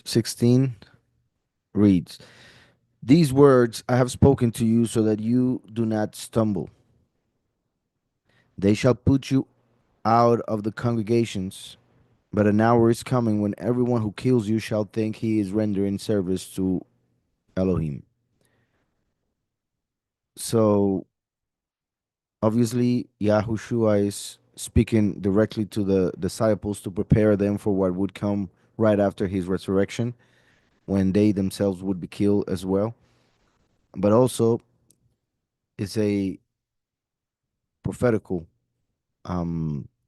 16 reads, "These words I have spoken to you so that you do not stumble. They shall put you out of the congregations, but an hour is coming when everyone who kills you shall think he is rendering service to Elohim." So obviously, Yahushua is speaking directly to the disciples to prepare them for what would come right after his resurrection, when they themselves would be killed as well. But also, it's a prophetical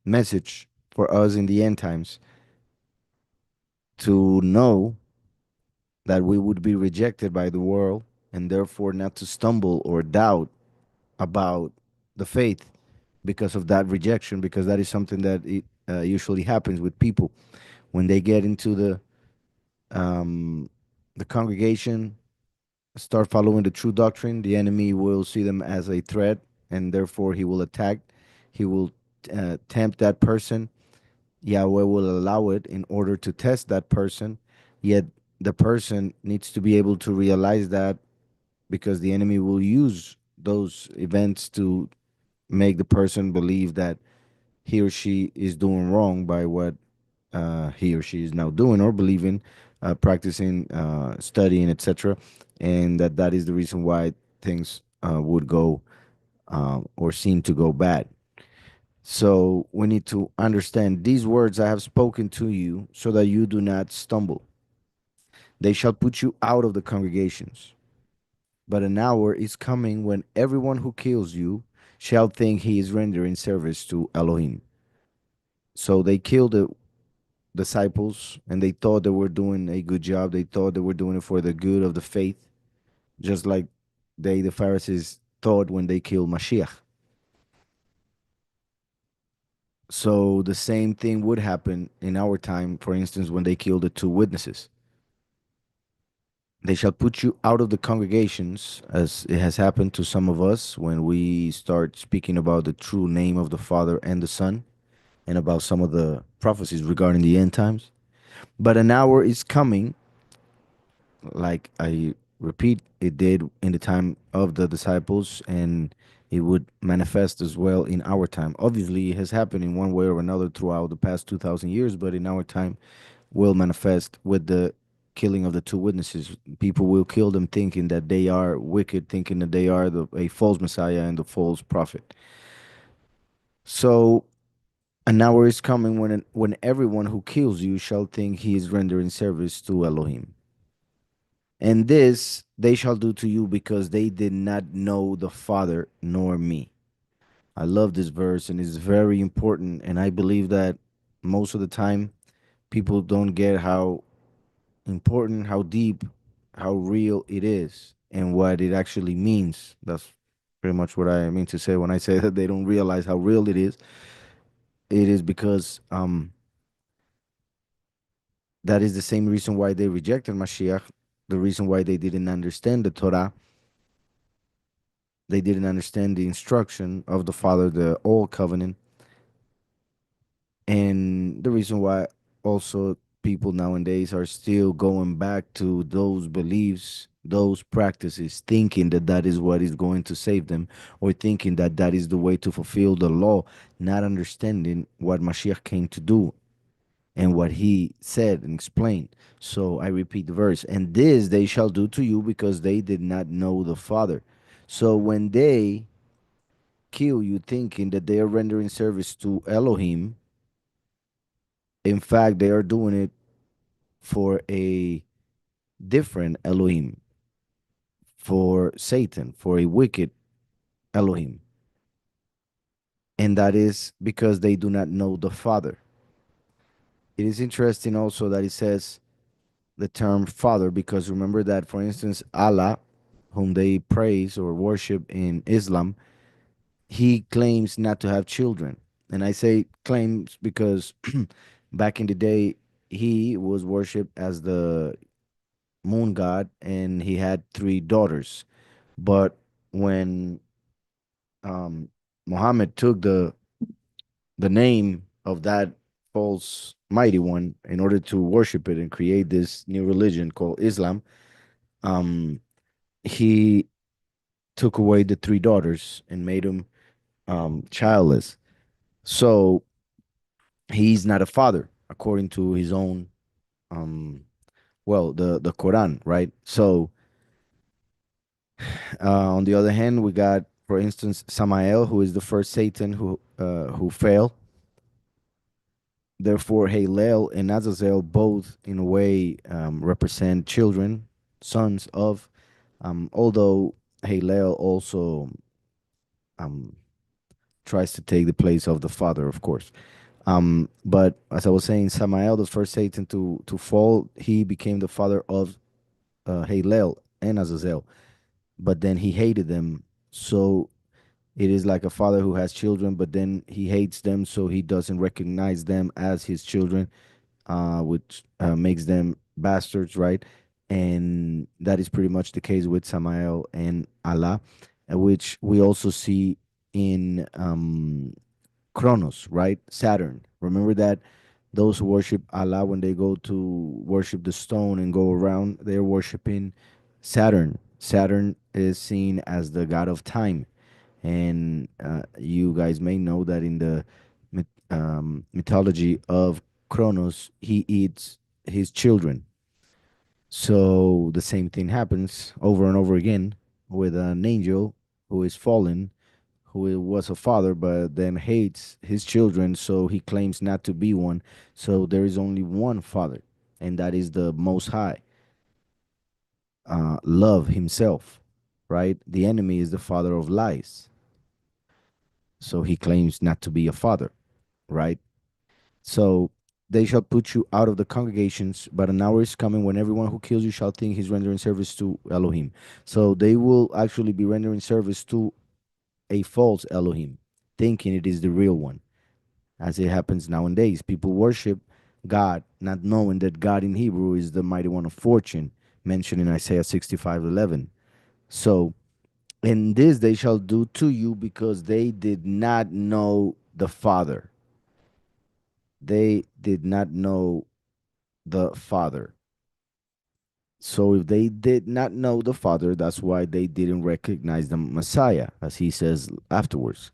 message for us in the end times to know that we would be rejected by the world, and therefore not to stumble or doubt about the faith because of that rejection, because that is something that it usually happens with people when they get into um, the congregation, start following the true doctrine. The enemy will see them as a threat, and therefore he will attack. He will tempt that person. Yahweh will allow it in order to test that person. Yet the person needs to be able to realize that, because the enemy will use those events to make the person believe that he or she is doing wrong by what he or she is now doing or believing, practicing, studying, etc., and that is the reason why things would go or seem to go bad. So we need to understand these words I have spoken to you so that you do not stumble. They shall put you out of the congregations. But an hour is coming when everyone who kills you shall think he is rendering service to Elohim. So they killed the disciples and they thought they were doing a good job. They thought they were doing it for the good of the faith, just like the Pharisees, thought when they killed Mashiach. So the same thing would happen in our time, for instance, when they killed the two witnesses. They shall put you out of the congregations, as it has happened to some of us when we start speaking about the true name of the Father and the Son, and about some of the prophecies regarding the end times. But an hour is coming, like I repeat, it did in the time of the disciples, and it would manifest as well in our time. Obviously, it has happened in one way or another throughout the past 2,000 years, but in our time, will manifest with the killing of the two witnesses. People will kill them thinking that they are wicked, thinking that they are a false Messiah and the false prophet. So an hour is coming when everyone who kills you shall think he is rendering service to Elohim. And this they shall do to you because they did not know the Father nor me. I love this verse and it's very important. And I believe that most of the time people don't get how important, how deep, how real it is, and what it actually means. That's pretty much what I mean to say when I say that they don't realize how real it is. It is because that is the same reason why they rejected Mashiach, the reason why they didn't understand the Torah. They didn't understand the instruction of the Father, the Old Covenant, and the reason why also people nowadays are still going back to those beliefs, those practices, thinking that that is what is going to save them, or thinking that that is the way to fulfill the law, not understanding what Mashiach came to do and what he said and explained. So I repeat the verse, and this they shall do to you because they did not know the Father. So when they kill you thinking that they are rendering service to Elohim, in fact, they are doing it for a different Elohim, for Satan, for a wicked Elohim. And that is because they do not know the Father. It is interesting also that it says the term Father, because remember that, for instance, Allah, whom they praise or worship in Islam, he claims not to have children. And I say claims because back in the day, he was worshipped as the moon god and he had three daughters. But when Muhammad took the name of that false mighty one in order to worship it and create this new religion called Islam, um, he took away the three daughters and made them childless. So he's not a father according to his own the Quran, right? So on the other hand, we got, for instance, Samael, who is the first Satan who failed. Therefore, Halel and Azazel both, in a way, represent children, sons of. Although Halel also um, tries to take the place of the father, of course. But as I was saying, Samael, the first Satan to fall, he became the father of Halel and Azazel. But then he hated them, so it is like a father who has children, but then he hates them, so he doesn't recognize them as his children, which makes them bastards, right? And that is pretty much the case with Samael and Allah, which we also see in Kronos, right? Saturn. Remember that those who worship Allah, when they go to worship the stone and go around, they're worshiping Saturn. Saturn is seen as the god of time. And you guys may know that in the mythology of Kronos, he eats his children. So the same thing happens over and over again with an angel who is fallen, who was a father but then hates his children, so he claims not to be one. So there is only one father, and that is the Most High, love himself, right? The enemy is the father of lies, so he claims not to be a father, right? So they shall put you out of the congregations, but an hour is coming when everyone who kills you shall think he's rendering service to Elohim. So they will actually be rendering service to a false Elohim, thinking it is the real one, as it happens nowadays. People worship God, not knowing that God in Hebrew is the mighty one of fortune, mentioned in Isaiah 65:11. So, and this they shall do to you because they did not know the Father. They did not know the Father. So if they did not know the Father, that's why they didn't recognize the Messiah, as he says afterwards.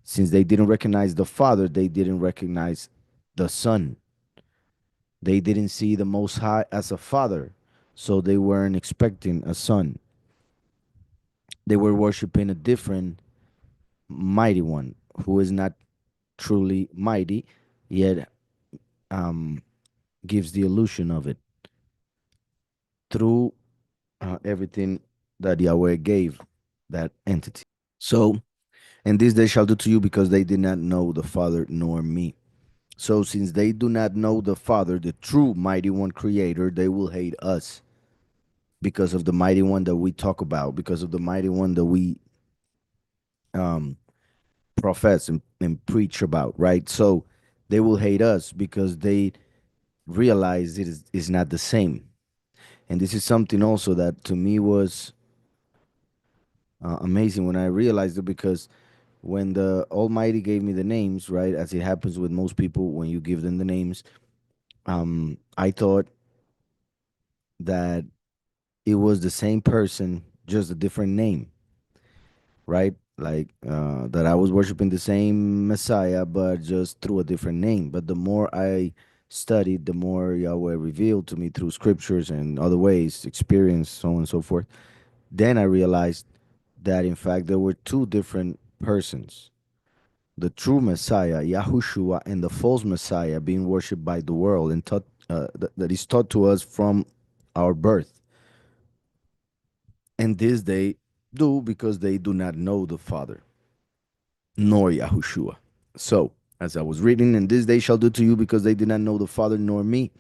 Since they didn't recognize the Father, they didn't recognize the Son. They didn't see the Most High as a Father, so they weren't expecting a Son. They were worshiping a different mighty one who is not truly mighty, yet um, gives the illusion of it through everything that Yahweh gave that entity. So, and this they shall do to you because they did not know the Father nor me. So, since they do not know the Father, the true mighty one creator, they will hate us because of the mighty one that we talk about, because of the mighty one that we um, profess and preach about, right? So, they will hate us because they realize is not the same. And this is something also that to me was amazing when I realized it, because when the Almighty gave me the names, right, as it happens with most people when you give them the names, I thought that it was the same person, just a different name, right? Like that I was worshiping the same Messiah, but just through a different name. But the more I studied, the more Yahweh revealed to me through scriptures and other ways, experience, so on and so forth. Then I realized that in fact there were two different persons, the true Messiah, Yahushua, and the false Messiah being worshipped by the world and taught that is taught to us from our birth. And this they do because they do not know the Father nor Yahushua. So, as I was reading, and this they shall do to you because they did not know the Father nor me.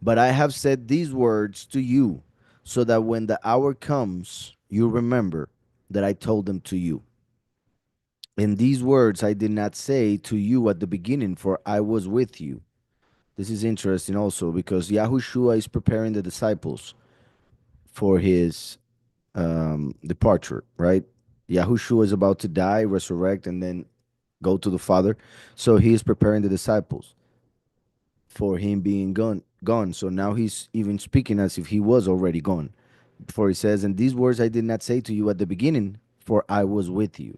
But I have said these words to you so that when the hour comes, you remember that I told them to you. And these words I did not say to you at the beginning, for I was with you. This is interesting also because Yahushua is preparing the disciples for his departure, right? Yahushua is about to die, resurrect, and then go to the Father. So he is preparing the disciples. for him being gone. So now he's even speaking as if he was already gone. For he says, and these words I did not say to you at the beginning, for I was with you,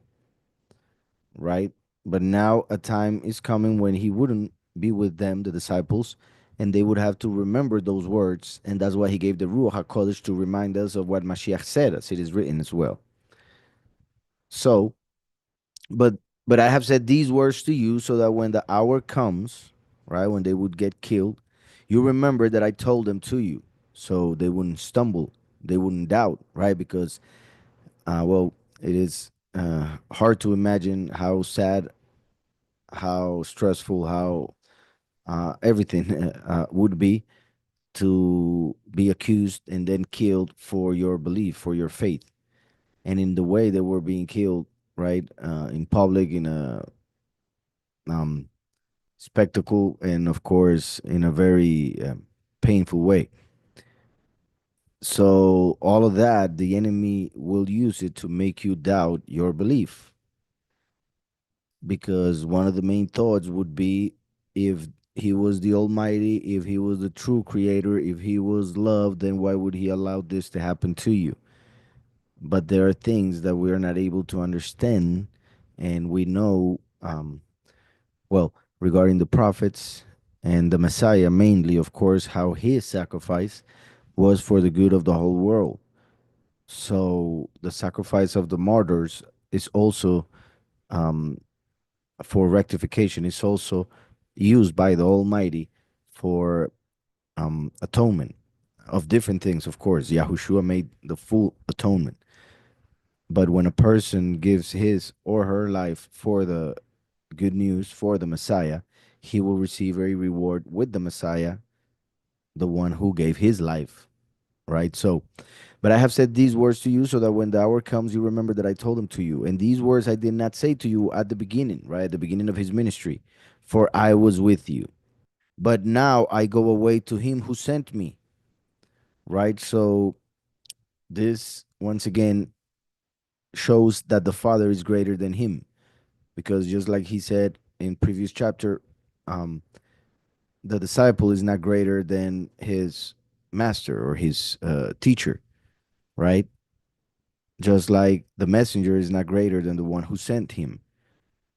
right? But now a time is coming when he wouldn't be with them, the disciples, and they would have to remember those words. And that's why he gave the Ruach HaKodesh to remind us of what Mashiach said, as it is written as well. So, but but I have said these words to you so that when the hour comes, right, when they would get killed, you remember that I told them to you, so they wouldn't stumble, they wouldn't doubt, right? Because, well, it is hard to imagine how sad, how stressful, how everything would be to be accused and then killed for your belief, for your faith, and in the way they were being killed, right, in public, in a um, spectacle, and of course in a very painful way. So all of that, the enemy will use it to make you doubt your belief, because one of the main thoughts would be, if he was the almighty, if he was the true creator, if he was love, then why would he allow this to happen to you? But there are things that we are not able to understand, and we know, well, regarding the prophets and the Messiah, mainly, of course, how his sacrifice was for the good of the whole world. So the sacrifice of the martyrs is also, um, for rectification, is also used by the Almighty for atonement of different things. Of course, Yahushua made the full atonement. But when a person gives his or her life for the good news, for the Messiah, he will receive a reward with the Messiah, the one who gave his life, right? So, but I have said these words to you so that when the hour comes, you remember that I told them to you. And these words I did not say to you at the beginning, right? At the beginning of his ministry, for I was with you. But now I go away to him who sent me, right? So, this once again shows that the Father is greater than him, because just like he said in previous chapter, um, the disciple is not greater than his master or his teacher, right? Just like the messenger is not greater than the one who sent him.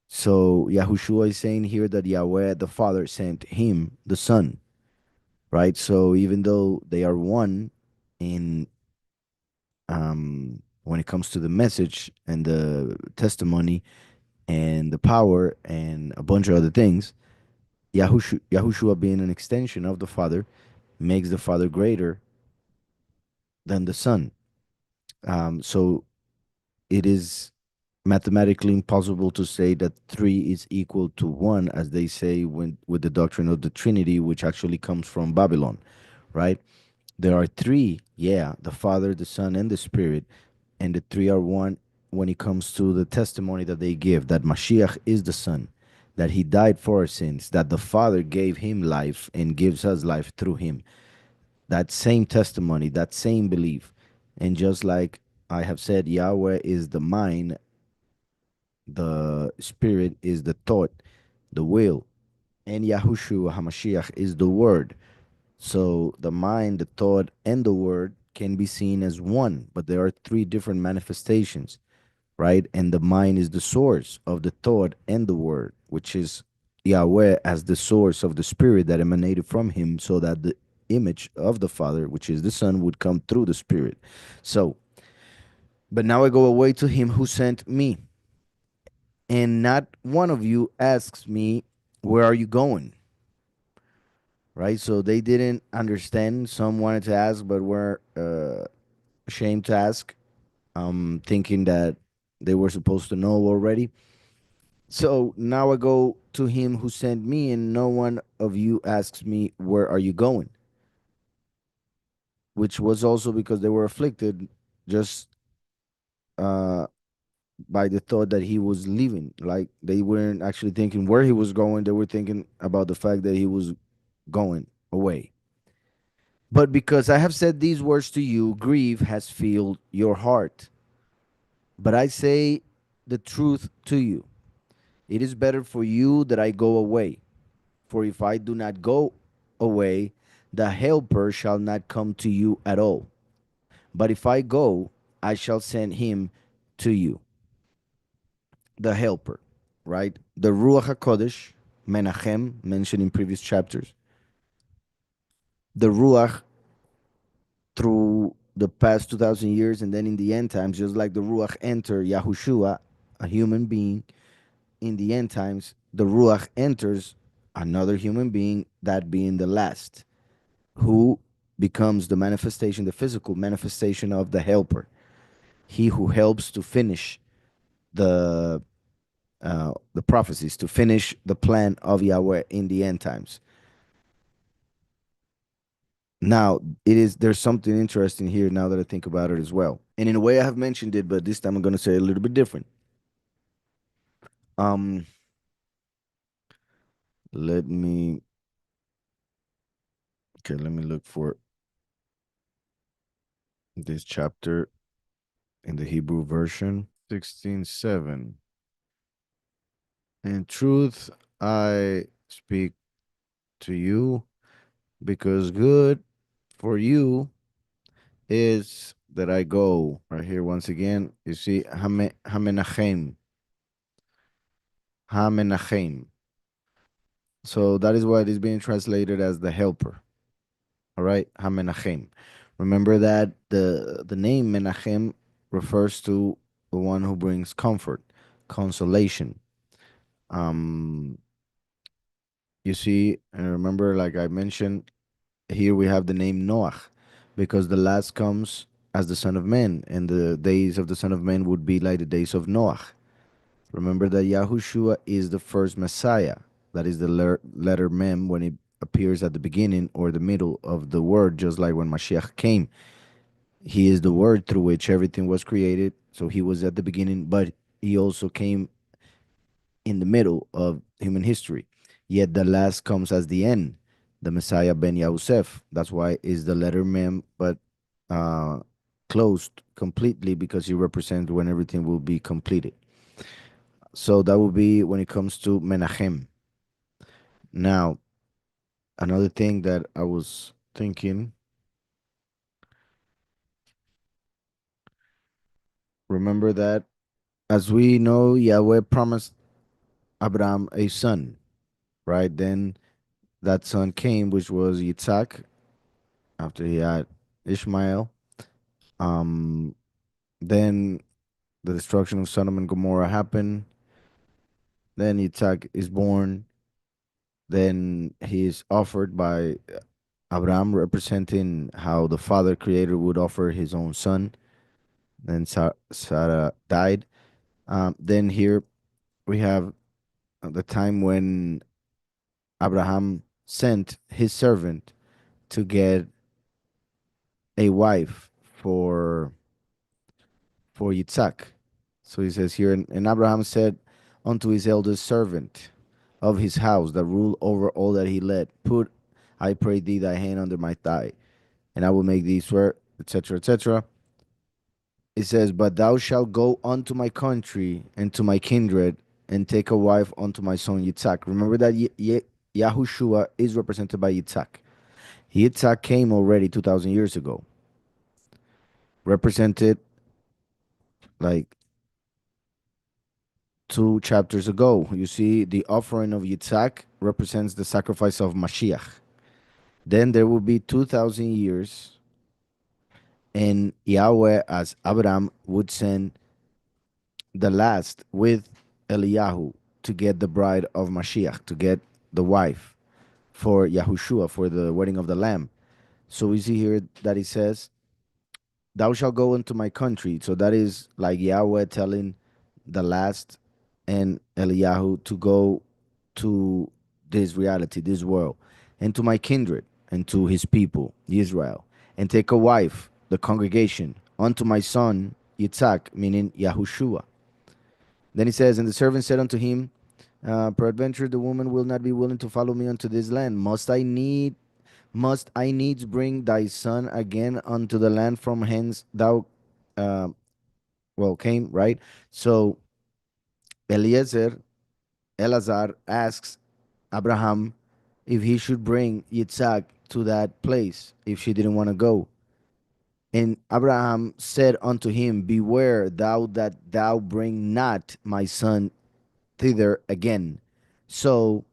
So Yahushua is saying here that Yahweh, the Father, sent him, the Son, right? So even though they are one in, when it comes to the message and the testimony and the power and a bunch of other things, Yahushua being an extension of the Father makes the Father greater than the Son. So it is mathematically impossible to say that three is equal to one, as they say when with the doctrine of the Trinity, which actually comes from Babylon, right? There are three, yeah, the Father, the Son, and the Spirit, and the three are one when it comes to the testimony that they give, that Mashiach is the Son, that he died for our sins, that the Father gave him life and gives us life through him. That same testimony, that same belief. And just like I have said, Yahweh is the mind, the spirit is the thought, the will, and Yahushua HaMashiach is the word. So the mind, the thought, and the word can be seen as one, but there are three different manifestations, right? And the mind is the source of the thought and the word, which is Yahweh as the source of the spirit that emanated from him, so that the image of the Father, which is the Son, would come through the Spirit. So, but now I go away to him who sent me, and not one of you asks me, where are you going? Right? So they didn't understand. Some wanted to ask, but were ashamed to ask, thinking that they were supposed to know already. So now I go to him who sent me, and no one of you asks me, where are you going? Which was also because they were afflicted, just uh, by the thought that he was leaving. Like they weren't actually thinking where he was going, they were thinking about the fact that he was going away. But because I have said these words to you, grief has filled your heart. But I say the truth to you. It is better for you that I go away. For if I do not go, away, the helper shall not come to you at all. But if I go, I shall send him to you, the helper, right? The Ruach HaKodesh, Menachem, mentioned in previous chapters. The Ruach through the past 2,000 years, and then in the end times, just like the Ruach enter Yahushua, a human being, in the end times, the Ruach enters another human being, that being the last, who becomes the manifestation, the physical manifestation of the helper, he who helps to finish the the prophecies, to finish the plan of Yahweh in the end times. Now, there's something interesting here now that I think about it as well. And in a way I have mentioned it, but this time I'm going to say it a little bit different. Um let me let me look for this chapter in the Hebrew version. 16:7. In truth I speak to you, because good for you is that I go. Right here, once again, you see, Hamenachem. Hamenachem. So that is why it is being translated as the helper. All right, Hamenachem. Remember that the name Menachem refers to the one who brings comfort, consolation. Um, you see, and remember, like I mentioned, here we have the name Noach, because the last comes as the Son of Man, and the days of the Son of Man would be like the days of Noach. Remember that Yahushua is the first Messiah. That is the letter Mem when it appears at the beginning or the middle of the word, just like when Mashiach came. He is the word through which everything was created. So he was at the beginning, but he also came in the middle of human history. Yet the last comes as the end, the Messiah Ben Yosef. That's why is the letter Mem, but uh, closed completely, because he represents when everything will be completed. So that would be when it comes to Menachem. Now, another thing that I was thinking, remember that as we know, Yahweh promised Abraham a son, right? Then that son came, which was Yitzhak, after he had Ishmael. Um, then the destruction of Sodom and Gomorrah happened. Then Yitzhak is born. Then he is offered by Abraham, representing how the Father Creator would offer his own son. Then Sarah died. Then here we have the time when Abraham sent his servant to get a wife for Yitzhak. So he says here, and Abraham said unto his eldest servant of his house that ruled over all that he led, put, I pray thee, thy hand under my thigh, and I will make thee swear, etc., etc. It says, but thou shalt go unto my country and to my kindred, and take a wife unto my son Yitzhak. Remember that Yahushua is represented by Yitzhak. Yitzhak came already 2,000 years ago, represented like 2 chapters ago. You see, the offering of Yitzhak represents the sacrifice of Mashiach. Then there will be 2,000 years, and Yahweh, as Abraham, would send the last with Eliyahu to get the bride of Mashiach, to get the wife for Yahushua, for the wedding of the Lamb. So we see here that he says, thou shalt go into my country. So that is like Yahweh telling the last and Eliyahu to go to this reality, this world, and to my kindred, and to his people, Israel, and take a wife, the congregation, unto my son Yitzhak, meaning Yahushua. Then he says, and the servant said unto him, peradventure the woman will not be willing to follow me unto this land. Must I needs bring thy son again unto the land from hence thou uh, came, right? So Eliezer, Elazar asks Abraham, if he should bring Yitzhak to that place if she didn't want to go. And Abraham said unto him, beware thou that thou bring not my son thither again. So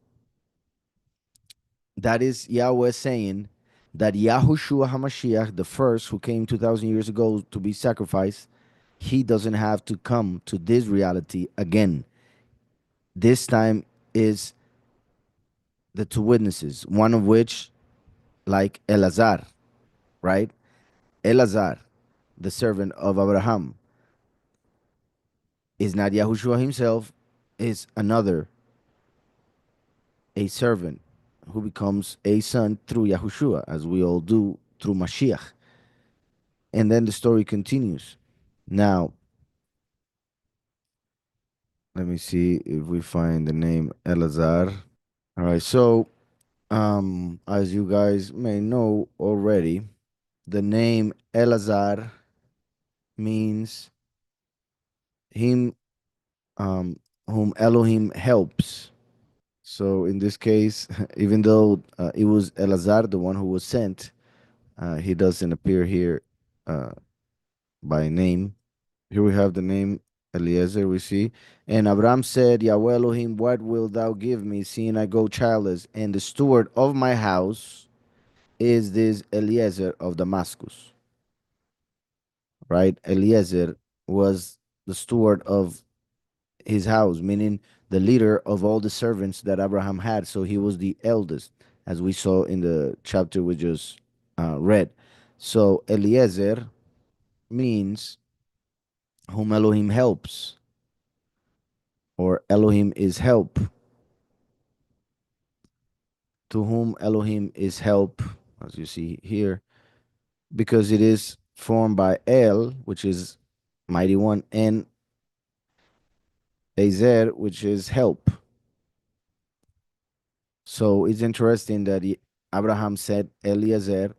that is Yahweh saying that Yahushua HaMashiach, the first who came 2,000 years ago to be sacrificed, he doesn't have to come to this reality again. This time is the two witnesses, one of which, like Elazar, right? Elazar, the servant of Abraham, is not Yahushua himself, is another, a servant who becomes a son through Yahushua, as we all do through Mashiach. And then the story continues. Now, let me see if we find the name Elazar. All right, so as you guys may know already, the name Elazar means him whom Elohim helps. So in this case, even though it was Elazar, the one who was sent, he doesn't appear here uh, by name. Here we have the name Eliezer, we see. And Abraham said, Yahweh Elohim, what wilt thou give me, seeing I go childless? And the steward of my house is this Eliezer of Damascus, right? Eliezer was the steward of his house, meaning the leader of all the servants that Abraham had. So he was the eldest, as we saw in the chapter we just read. So Eliezer means whom Elohim helps, or Elohim is help. To whom Elohim is help, as you see here, because it is formed by El, which is mighty one, and Ezer, which is help. So it's interesting that Abraham said Eliezer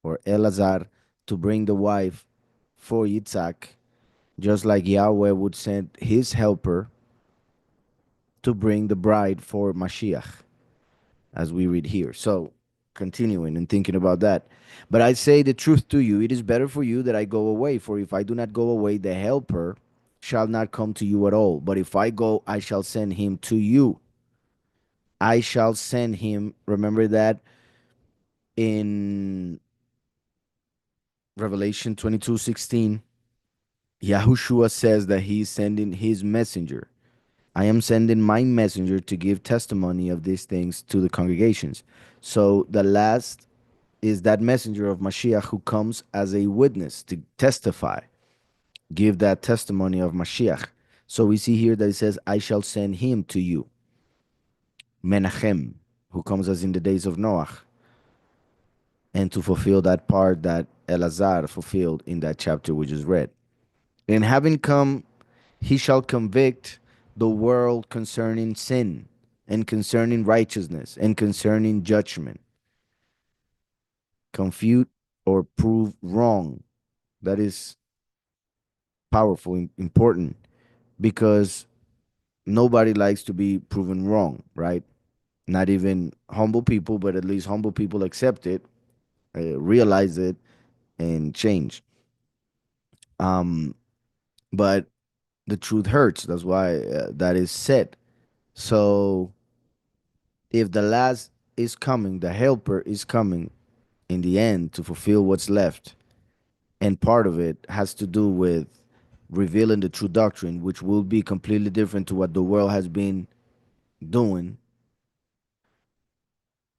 or Elazar to bring the wife for Yitzhak, just like Yahweh would send his helper to bring the bride for Mashiach, as we read here. So, continuing and thinking about that. But I say the truth to you, it is better for you that I go away, for if I do not go away, the helper shall not come to you at all. But if I go, I shall send him to you. I shall send him. Remember that in Revelation 22:16, Yahushua says that he is sending his messenger. I am sending my messenger to give testimony of these things to the congregations. So the last is that messenger of Mashiach who comes as a witness to testify, give that testimony of Mashiach. So we see here that it says, I shall send him to you. Menachem, who comes as in the days of Noah, and to fulfill that part that Elazar fulfilled in that chapter we just read. And having come, he shall convict the world concerning sin and concerning righteousness and concerning judgment. Confute or prove wrong. That is powerful, important, because nobody likes to be proven wrong, right? Not even humble people, but at least humble people accept it, realize it, and change. Um, but the truth hurts. That's why that is said. So if the last is coming, the helper is coming in the end to fulfill what's left. And part of it has to do with revealing the true doctrine, which will be completely different to what the world has been doing,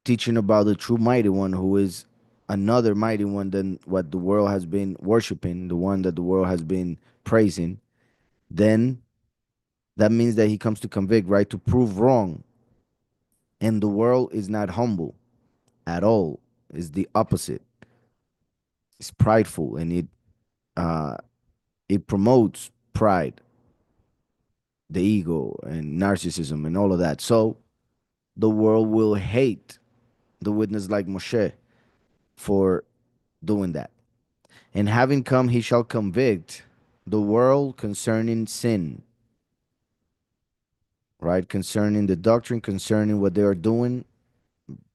teaching about the true mighty one, who is another mighty one than what the world has been worshiping, the one that the world has been praising. Then that means that he comes to convict, right? To prove wrong. And the world is not humble at all. It's the opposite. It's prideful, and uh, it promotes pride, the ego, and narcissism, and all of that. So the world will hate the witness like Moshe for doing that. And having come, he shall convict the world concerning sin, right? Concerning the doctrine, concerning what they are doing,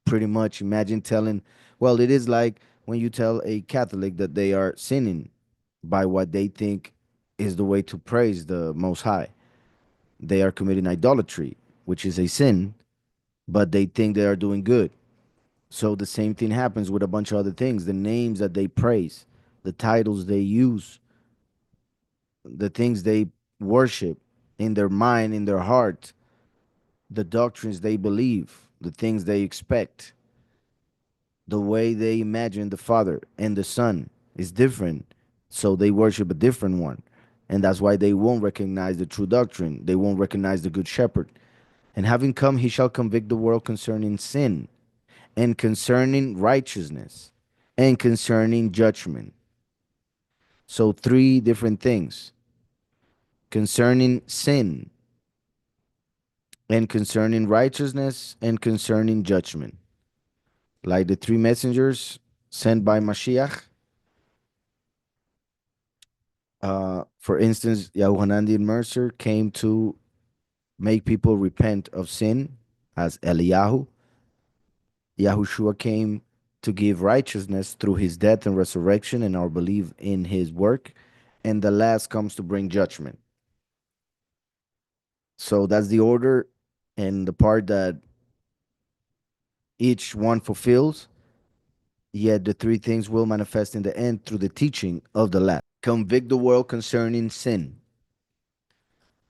pretty much imagine telling, well, it is like when you tell a Catholic that they are sinning by what they think is the way to praise the Most High. They are committing idolatry, which is a sin, but they think they are doing good. So the same thing happens with a bunch of other things, the names that they praise, the titles they use, the things they worship in their mind, in their heart, the doctrines they believe, the things they expect, the way they imagine the Father and the Son is different. So they worship a different one. And that's why they won't recognize the true doctrine. They won't recognize the Good Shepherd. And having come, he shall convict the world concerning sin, and concerning righteousness, and concerning judgment. So, three different things: concerning sin, and concerning righteousness, and concerning judgment. Like the three messengers sent by Mashiach. For instance, Yahweh the Mercer came to make people repent of sin as Eliyahu. Yahushua came to give righteousness through his death and resurrection and our belief in his work. And the last comes to bring judgment. So that's the order and the part that each one fulfills. Yet the three things will manifest in the end through the teaching of the last. Convict the world concerning sin,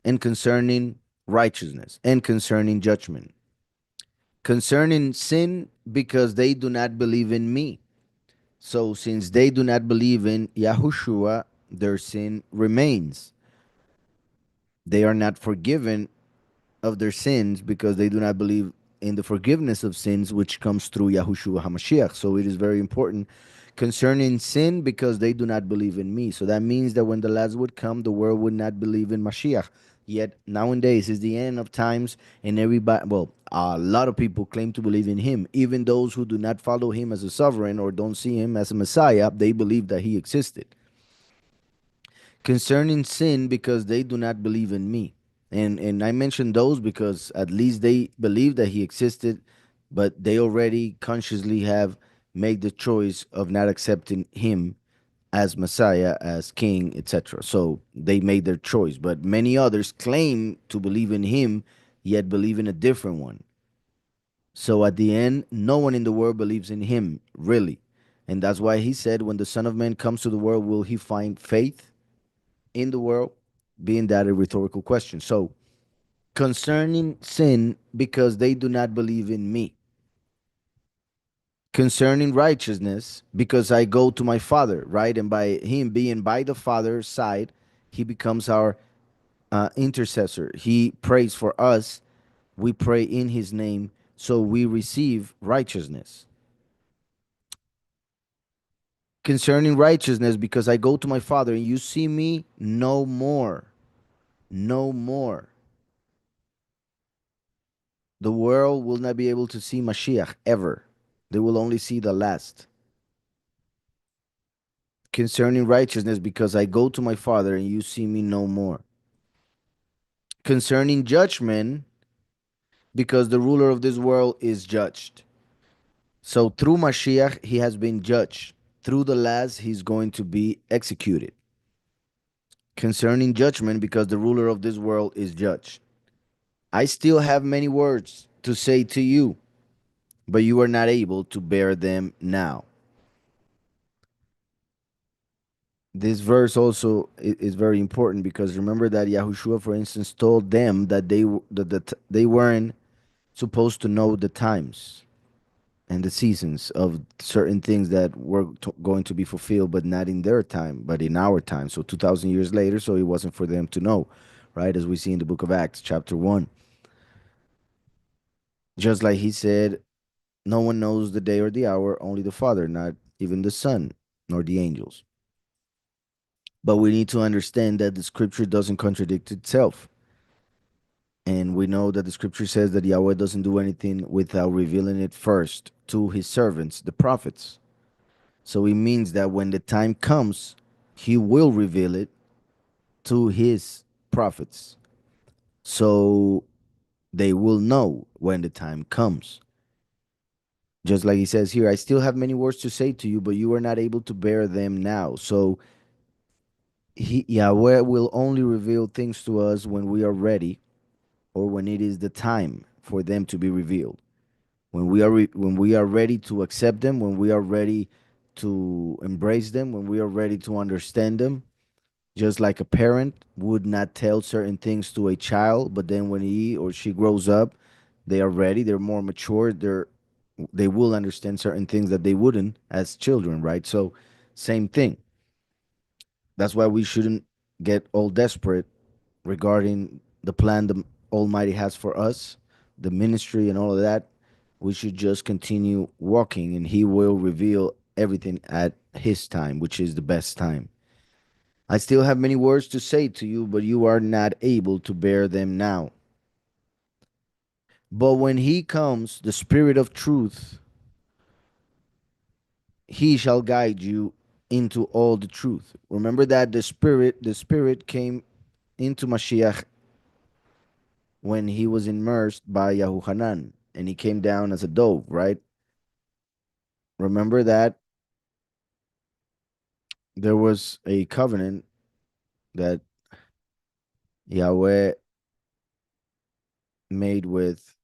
and concerning righteousness, and concerning judgment. Concerning sin, because they do not believe in me. So, since they do not believe in Yahushua, their sin remains. They are not forgiven of their sins because they do not believe in the forgiveness of sins, which comes through Yahushua HaMashiach. So, it is very important concerning sin because they do not believe in me. So, that means that when the last would come, the world would not believe in Mashiach. Yet, nowadays is the end of times, and everybody, well, a lot of people claim to believe in him. Even those who do not follow him as a sovereign or don't see him as a Messiah, they believe that he existed. Concerning sin, because they do not believe in me. And I mention those because at least they believe that he existed, but they already consciously have made the choice of not accepting him as Messiah, as King, etc. So they made their choice. But many others claim to believe in him, yet believe in a different one. So at the end, no one in the world believes in him, really. And that's why he said, when the Son of Man comes to the world, will he find faith in the world? Being that a rhetorical question. So concerning sin, because they do not believe in me. Concerning righteousness, because I go to my Father, right? And by him being by the Father's side, he becomes our intercessor. He prays for us. We pray in his name, so we receive righteousness. Concerning righteousness, because I go to my Father and you see me no more. No more. The world will not be able to see Mashiach ever. They will only see the last. Concerning righteousness, because I go to my Father and you see me no more. Concerning judgment, because the ruler of this world is judged. So through Mashiach, he has been judged. Through the last, he's going to be executed. Concerning judgment, because the ruler of this world is judged. I still have many words to say to you, but you are not able to bear them now. This verse also is very important because remember that Yahushua, for instance, told them that they weren't supposed to know the times and the seasons of certain things that were going to be fulfilled, but not in their time, but in our time. So 2,000 years later, so it wasn't for them to know, right? As we see in the book of Acts, chapter 1. Just like he said, no one knows the day or the hour, only the Father, not even the Son, nor the angels. But we need to understand that the scripture doesn't contradict itself. And we know that the scripture says that Yahweh doesn't do anything without revealing it first to his servants, the prophets. So it means that when the time comes, he will reveal it to his prophets. So they will know when the time comes. Just like he says here, I still have many words to say to you, but you are not able to bear them now. So Yahweh will only reveal things to us when we are ready, or when it is the time for them to be revealed. When we are ready to accept them, when we are ready to embrace them, when we are ready to understand them, just like a parent would not tell certain things to a child, but then when he or she grows up, they are ready, they're more mature, they will understand certain things that they wouldn't as children, right? So same thing. That's why we shouldn't get all desperate regarding the plan the Almighty has for us, the ministry and all of that. We should just continue walking, and He will reveal everything at His time, which is the best time. I still have many words to say to you, but you are not able to bear them now. But when He comes, the Spirit of truth, He shall guide you into all the truth. Remember that the Spirit came into Mashiach when he was immersed by Yahúchanan, and he came down as a dove, right? Remember that there was a covenant that Yahweh made with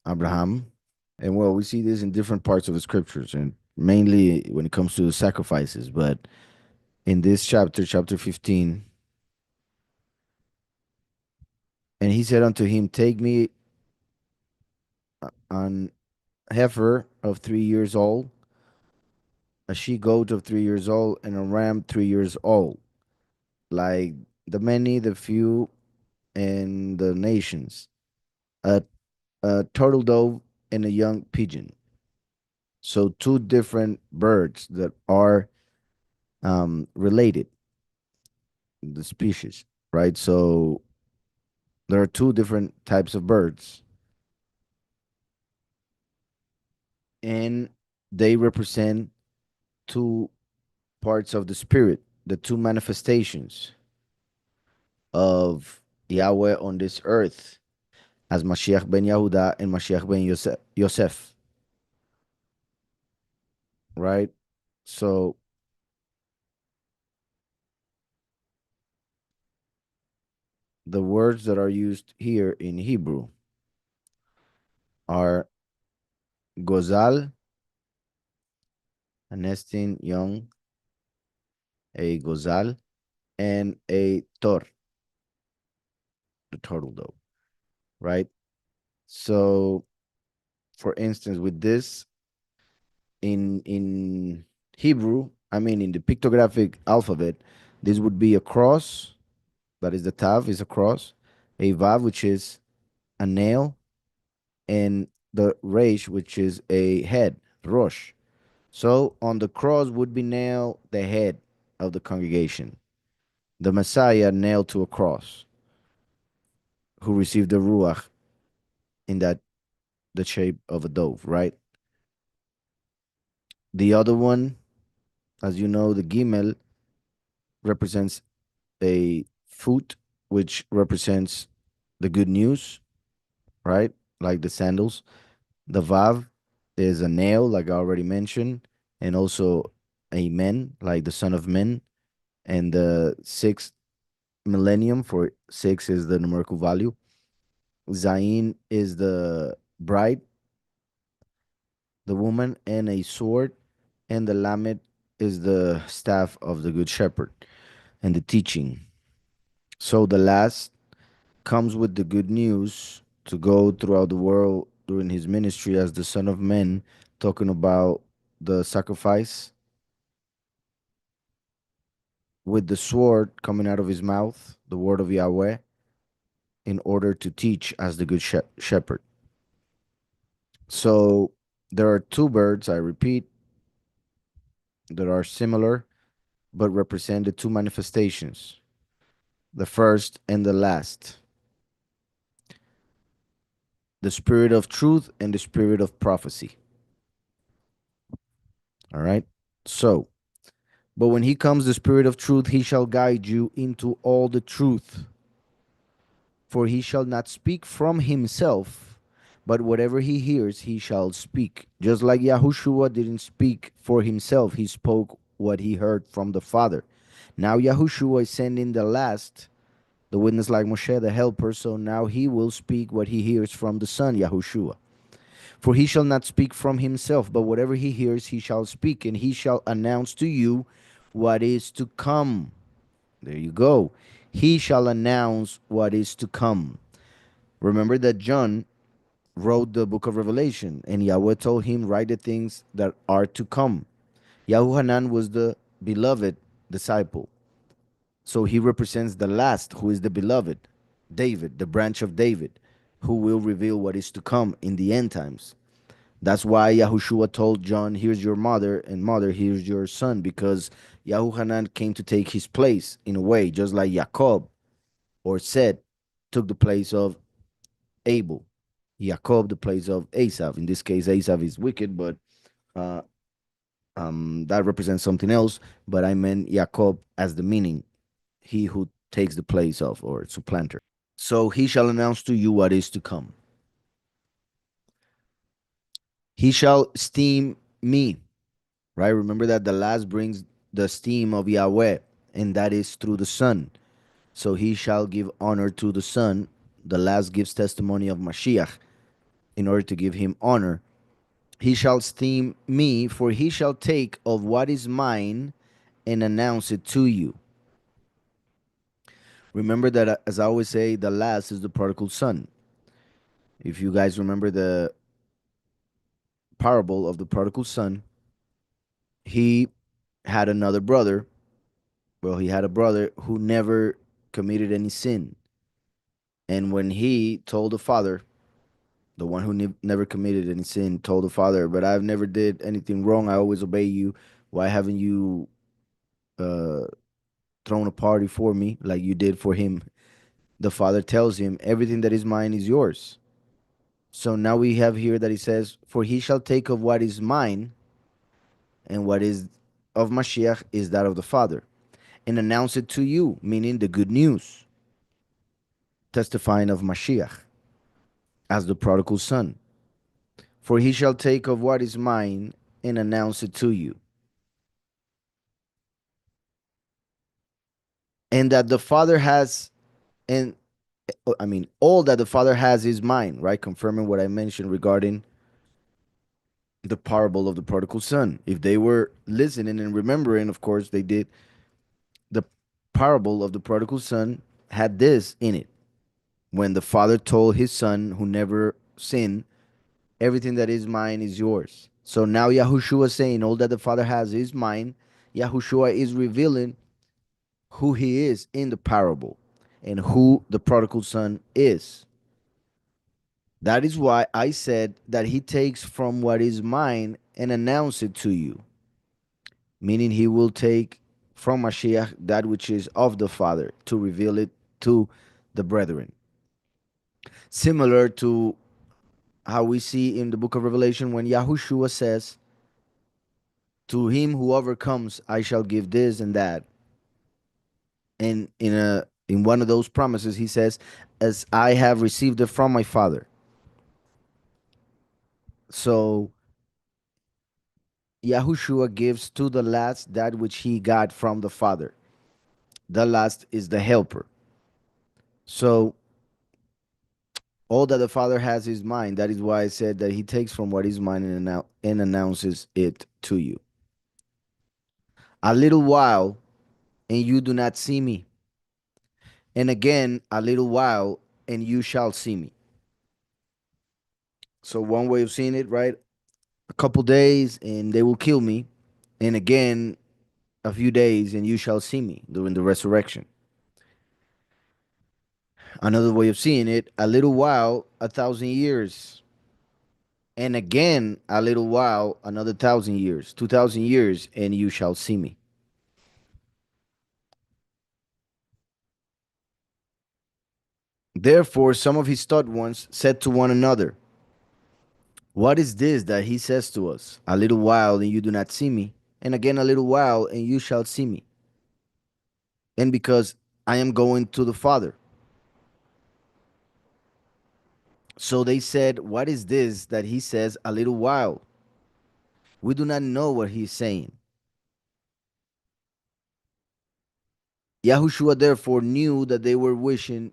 Abraham. And well, we see this in different parts of the scriptures, and mainly when it comes to the sacrifices. But in this chapter, chapter 15, and he said unto him, take me an heifer of 3 years old, a she goat of 3 years old, and a ram 3 years old, like the many, the few, and the nations, a, a turtle dove, and a young pigeon. So two different birds that are related, the species, right? So there are two different types of birds, and they represent two parts of the spirit, the two manifestations of Yahweh on this earth, as Mashiach ben Yehuda and Mashiach ben Yosef, right? So the words that are used here in Hebrew are gozal, a nesting young, a gozal, and a tor, the turtle dove, right? So, for instance, with this in Hebrew, I mean in the pictographic alphabet, this would be a cross, that is the tav is a cross, a vav, which is a nail, and the resh, which is a head, rosh. So on the cross would be nailed the head of the congregation, the Messiah nailed to a cross, who received the ruach in that the shape of a dove, right? The other one, as you know, the gimel represents a foot, which represents the good news, right? Like the sandals. The vav is a nail, like I already mentioned, and also a men, like the son of men. And the sixth millennium, for six is the numerical value. Zayin is the bride, the woman, and a sword. And the lamed is the staff of the good shepherd and the teaching. So the last comes with the good news to go throughout the world during his ministry as the Son of Man, talking about the sacrifice with the sword coming out of his mouth, the word of Yahweh, in order to teach as the good shepherd. So there are two birds, I repeat, that are similar but represent the two manifestations, the first and the last, the spirit of truth and the spirit of prophecy. All right. So, but when he comes, the spirit of truth, he shall guide you into all the truth. For he shall not speak from himself, but whatever he hears, he shall speak. Just like Yahushua didn't speak for himself, he spoke what he heard from the Father. Now Yahushua is sending the last, the witness like Moshe, the helper, so now he will speak what he hears from the Son, Yahushua. For he shall not speak from himself, but whatever he hears, he shall speak, and he shall announce to you what is to come. There you go. He shall announce what is to come. Remember that John wrote the book of Revelation, and Yahweh told him, write the things that are to come. Yahweh was the beloved disciple. So he represents the last, who is the beloved, David, the branch of David, who will reveal what is to come in the end times. That's why Yahushua told John, here's your mother, and mother, here's your son, because Yahuhanan came to take his place in a way, just like Jacob or Seth took the place of Abel. Jacob the place of Asaph. In this case, Asaph is wicked, but uh, that represents something else. But I meant Jacob as the meaning, he who takes the place of or supplanter. So he shall announce to you what is to come. He shall esteem me, right? Remember that the last brings the esteem of Yahweh, and that is through the Son. So he shall give honor to the Son. The last gives testimony of Mashiach in order to give him honor. He shall esteem me, for he shall take of what is mine and announce it to you. Remember that, as I always say, the last is the prodigal son. If you guys remember the parable of the prodigal son, he had another brother. Well, he had a brother who never committed any sin. And when he told the father, the one who never committed any sin, told the father, but I've never did anything wrong. I always obey you. Why haven't you uh, thrown a party for me like you did for him? The father tells him, everything that is mine is yours. So now we have here that he says, for he shall take of what is mine, and what is of Mashiach is that of the Father, and announce it to you, meaning the good news, testifying of Mashiach as the prodigal son. For he shall take of what is mine and announce it to you. And that the Father has, and I mean, all that the Father has is mine, right? Confirming what I mentioned regarding the parable of the prodigal son. If they were listening and remembering, of course they did, the parable of the prodigal son had this in it. When the father told his son who never sinned, everything that is mine is yours. So now Yahushua is saying all that the father has is mine. Yahushua is revealing who he is in the parable and who the prodigal son is. That is why I said that he takes from what is mine and announce it to you, meaning he will take from Mashiach that which is of the Father to reveal it to the brethren. Similar to how we see in the book of Revelation when Yahushua says, to him who overcomes, I shall give this and that. And in one of those promises, he says, as I have received it from my Father. So Yahushua gives to the last that which he got from the Father. The last is the helper. So all that the Father has is mine. That is why I said that he takes from what is mine and announces it to you. A little while, and you do not see me. And again, a little while, and you shall see me. So, one way of seeing it, right? A couple days, and they will kill me. And again, a few days, and you shall see me during the resurrection. Another way of seeing it, a little while, 1,000 years. And again, a little while, another 1,000 years, 2,000 years, and you shall see me. Therefore, some of his taught ones said to one another, what is this that he says to us? A little while, and you do not see me. And again, a little while, and you shall see me. And because I am going to the Father. So they said, "What is this that he says a little while? We do not know what he is saying." Yahushua therefore knew that they were wishing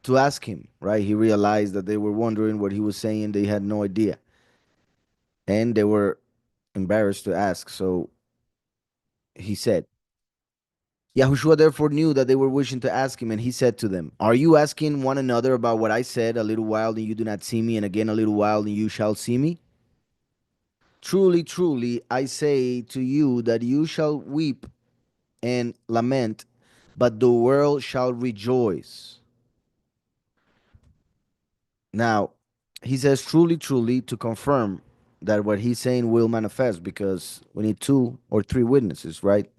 to ask him, right? He realized that they were wondering what he was saying. They had no idea. And they were embarrassed to ask. So he said, Yahushua therefore knew that they were wishing to ask him, and he said to them, "Are you asking one another about what I said a little while, and you do not see me, and again a little while, and you shall see me? Truly, truly, I say to you that you shall weep and lament, but the world shall rejoice." Now, he says, "Truly, truly," to confirm that what he's saying will manifest, because we need two or three witnesses, right,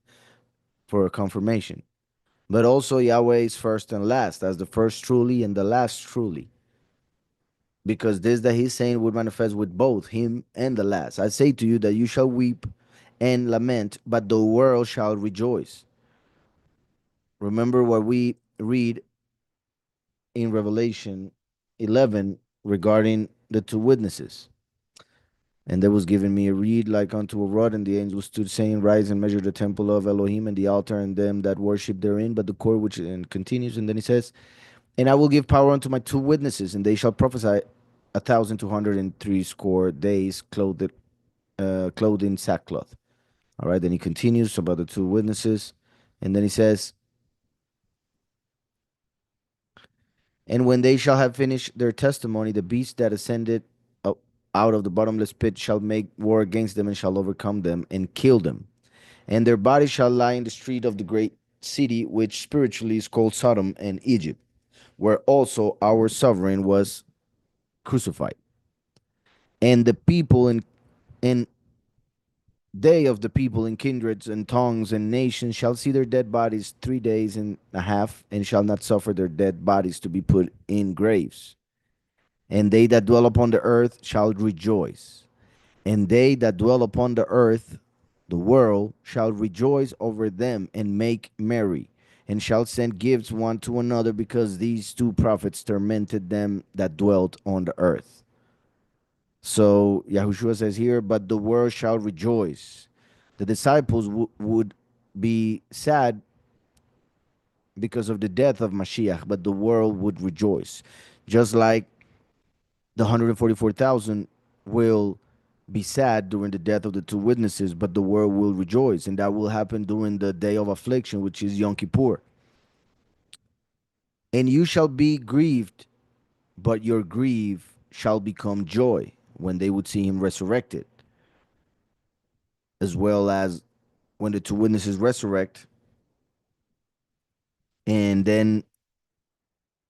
for a confirmation. But also, Yahweh is first and last, as the first truly and the last truly, because this that he's saying would manifest with both him and the last. "I say to you that you shall weep and lament, but the world shall rejoice." Remember what we read in Revelation 11 regarding the two witnesses. "And there was given me a reed like unto a rod, and the angel stood, saying, Rise and measure the temple of Elohim, and the altar, and them that worship therein, but the core," which and continues, and then he says, "And I will give power unto my two witnesses, and they shall prophesy 1,260 days, clothed in sackcloth." All right, then he continues about the two witnesses, and then he says, "And when they shall have finished their testimony, the beast that ascended out of the bottomless pit shall make war against them, and shall overcome them and kill them. And their bodies shall lie in the street of the great city, which spiritually is called Sodom and Egypt, where also our sovereign was crucified. And the people and they of the people in kindreds and tongues and nations shall see their dead bodies 3 days and a half, and shall not suffer their dead bodies to be put in graves. And they that dwell upon the earth shall rejoice. And they that dwell upon the earth, the world, shall rejoice over them and make merry, and shall send gifts one to another, because these two prophets tormented them that dwelt on the earth." So Yahushua says here, "But the world shall rejoice." The disciples would be sad because of the death of Mashiach, but the world would rejoice. Just like the 144,000 will be sad during the death of the two witnesses, but the world will rejoice. And that will happen during the day of affliction, which is Yom Kippur. "And you shall be grieved, but your grief shall become joy," when they would see him resurrected, as well as when the two witnesses resurrect. And then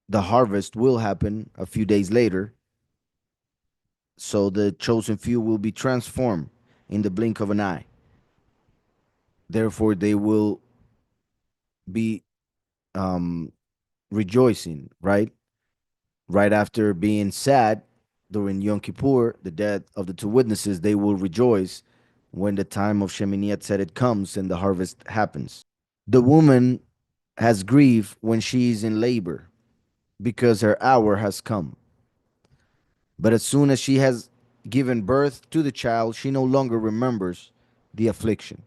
the harvest will happen a few days later. So the chosen few will be transformed in the blink of an eye. Therefore, they will be um, rejoicing, right? Right after being sad during Yom Kippur, the death of the two witnesses, they will rejoice when the time of Shemini Atzeret comes and the harvest happens. The woman has grief when she is in labor, because her hour has come. But as soon as she has given birth to the child, she no longer remembers the affliction,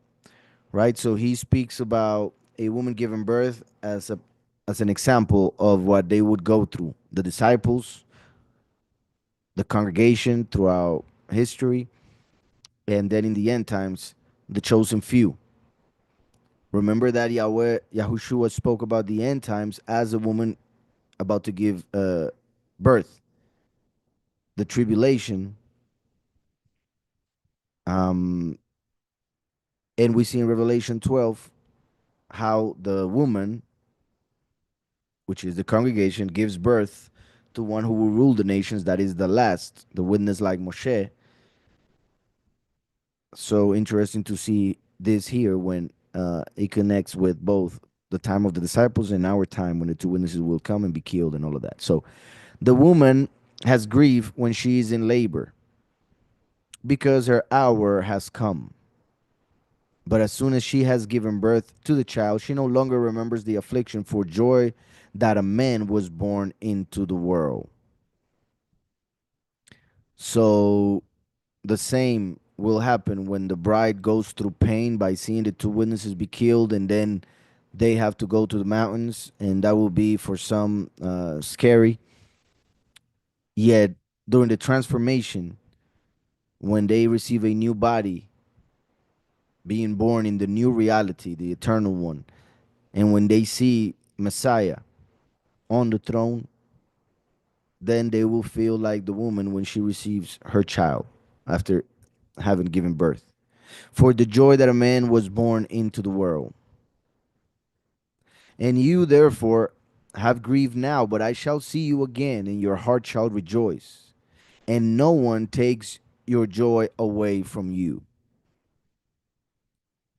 right? So he speaks about a woman giving birth as an example of what they would go through. The disciples, the congregation throughout history, and then in the end times, the chosen few. Remember that Yahushua spoke about the end times as a woman about to give birth, the tribulation. Um, and we see in Revelation 12 how the woman, which is the congregation, gives birth to one who will rule the nations, that is the last, the witness like Moshe. So interesting to see this here when it connects with both the time of the disciples and our time when the two witnesses will come and be killed and all of that. So the woman has grief when she is in labor, because her hour has come. But as soon as she has given birth to the child, she no longer remembers the affliction for joy that a man was born into the world. So the same will happen when the bride goes through pain by seeing the two witnesses be killed, and then they have to go to the mountains, and that will be for some scary. Yet during the transformation, when they receive a new body, being born in the new reality, the eternal one, and when they see Messiah on the throne, then they will feel like the woman when she receives her child after having given birth. For the joy that a man was born into the world. And you, therefore, have grieved now, but I shall see you again, and your heart shall rejoice. And no one takes your joy away from you.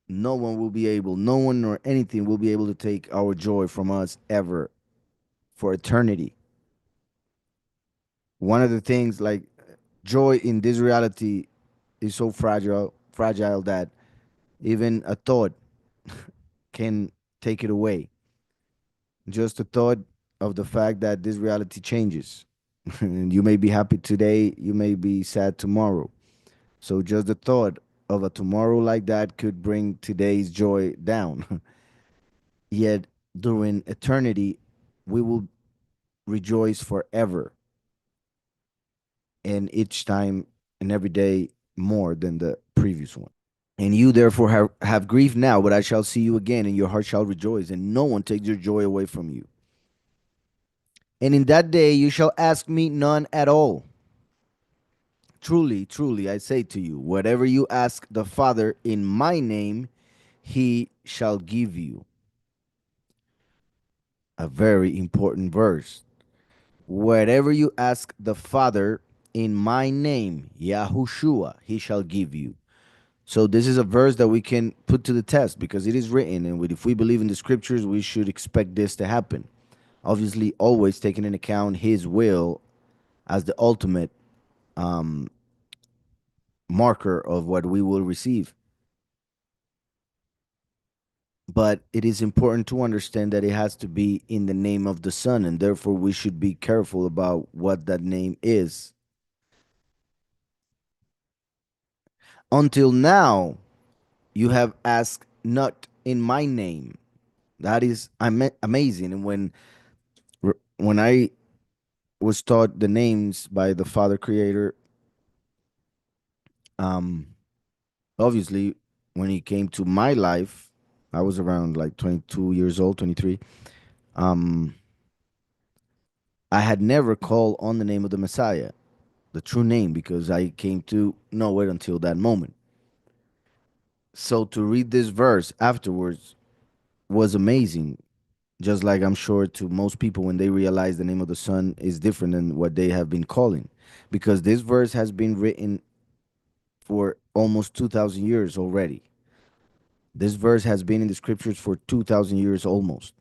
No one will be able, no one or anything will be able to take our joy from us ever for eternity. One of the things, like, joy in this reality is so fragile that even a thought can take it away. Just the thought of the fact that this reality changes. And you may be happy today, you may be sad tomorrow. So just the thought of a tomorrow like that could bring today's joy down. Yet during eternity, we will rejoice forever, and each time and every day more than the previous one. And you therefore have grief now, but I shall see you again, and your heart shall rejoice, and no one takes your joy away from you. And in that day you shall ask me none at all. Truly, truly, I say to you, whatever you ask the Father in my name, he shall give you. A very important verse. Whatever you ask the Father in my name, Yahushua, he shall give you. So this is a verse that we can put to the test because it is written, and if we believe in the scriptures, we should expect this to happen. Obviously, always taking into account his will as the ultimate um, marker of what we will receive. But it is important to understand that it has to be in the name of the Son, and therefore we should be careful about what that name is. Until now, you have asked not in my name. That is amazing. And when I was taught the names by the Father Creator, um, obviously, when he came to my life, I was around like 22 years old, 23. Um, I had never called on the name of the Messiah, the true name, because I came to know it until that moment. So to read this verse afterwards was amazing. Just like I'm sure to most people when they realize the name of the Son is different than what they have been calling. Because this verse has been written for almost 2,000 years already. This verse has been in the scriptures for 2,000 years almost.